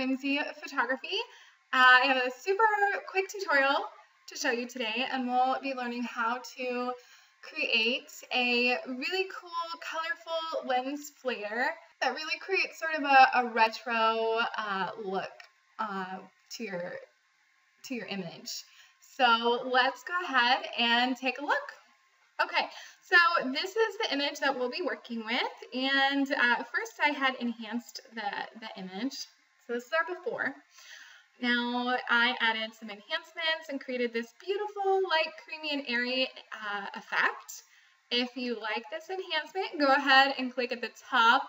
Whimsy Photography. I have a super quick tutorial to show you today, and we'll be learning how to create a really cool, colorful lens flare that really creates sort of a retro look to your image. So let's go ahead and take a look. Okay, so this is the image that we'll be working with, and first I had enhanced the image. So this is our before. Now I added some enhancements and created this beautiful light, creamy, and airy effect. If you like this enhancement, go ahead and click at the top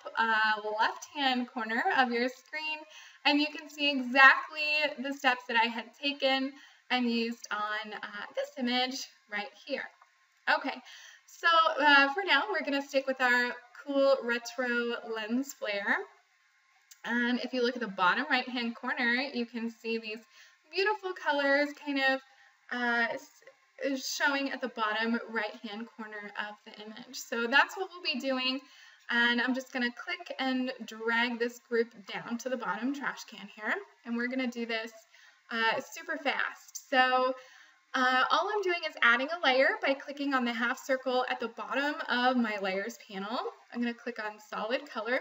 left-hand corner of your screen, and you can see exactly the steps that I had taken and used on this image right here. Okay, so for now, we're going to stick with our cool retro lens flare. And if you look at the bottom right-hand corner, you can see these beautiful colors kind of showing at the bottom right-hand corner of the image. So that's what we'll be doing. And I'm just going to click and drag this group down to the bottom trash can here. And we're going to do this super fast. So all I'm doing is adding a layer by clicking on the half circle at the bottom of my layers panel. I'm going to click on solid color.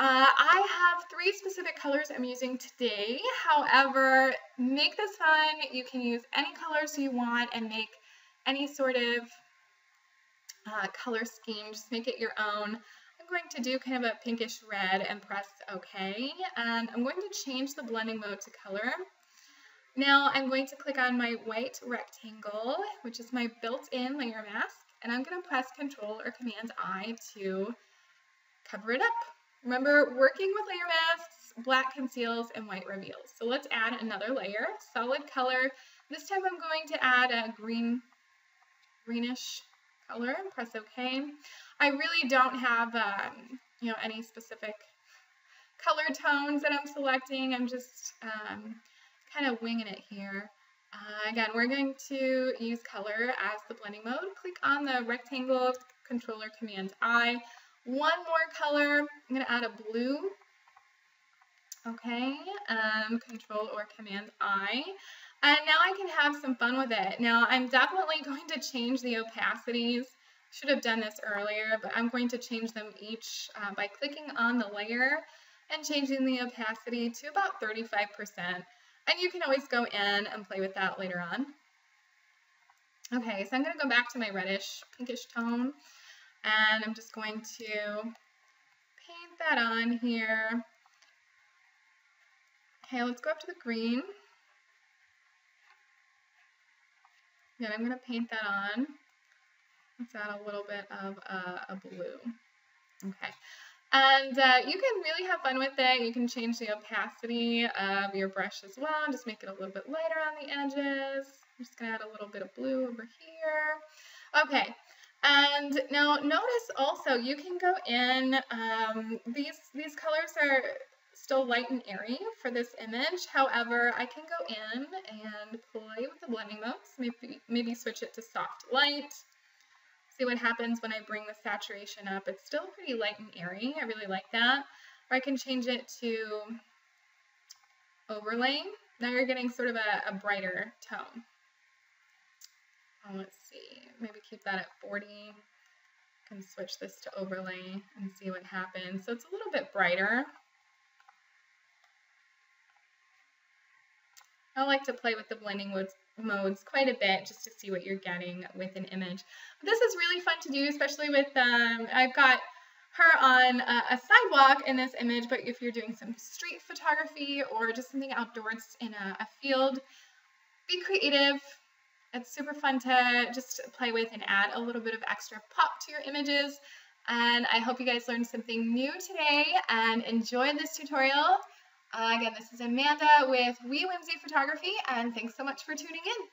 I have 3 specific colors I'm using today. However, make this fun. You can use any colors you want and make any sort of color scheme. Just make it your own. I'm going to do kind of a pinkish red and press OK. And I'm going to change the blending mode to color. Now I'm going to click on my white rectangle, which is my built-in layer mask, and I'm going to press Control or Command I to cover it up. Remember, working with layer masks, black conceals and white reveals. So let's add another layer, solid color. This time I'm going to add a greenish color, press OK. I really don't have any specific color tones that I'm selecting. I'm just kind of winging it here. Again, we're going to use color as the blending mode. Click on the rectangle, Controller Command I. One more color. I'm going to add a blue. Okay, Control or Command I. And now I can have some fun with it. Now I'm definitely going to change the opacities. Should have done this earlier, but I'm going to change them each by clicking on the layer and changing the opacity to about 35%. And you can always go in and play with that later on. Okay, so I'm going to go back to my reddish, pinkish tone, and I'm just going to paint that on here. Okay, let's go up to the green. Again, I'm going to paint that on. Let's add a little bit of a blue. Okay. And you can really have fun with it. You can change the opacity of your brush as well. Just make it a little bit lighter on the edges. I'm just going to add a little bit of blue over here. Okay. And now notice also you can go in, these colors are still light and airy for this image. However, I can go in and play with the blending modes. Maybe switch it to soft light. See what happens when I bring the saturation up. It's still pretty light and airy. I really like that. Or I can change it to overlay. Now you're getting sort of a brighter tone. Let's see, maybe keep that at 40. I can switch this to overlay and see what happens. So it's a little bit brighter. I like to play with the blending modes quite a bit just to see what you're getting with an image. But this is really fun to do, especially with, I've got her on a sidewalk in this image, but if you're doing some street photography or just something outdoors in a field, be creative. It's super fun to just play with and add a little bit of extra pop to your images. And I hope you guys learned something new today and enjoyed this tutorial. Again, this is Amanda with Wee Whimsy Photography, and thanks so much for tuning in.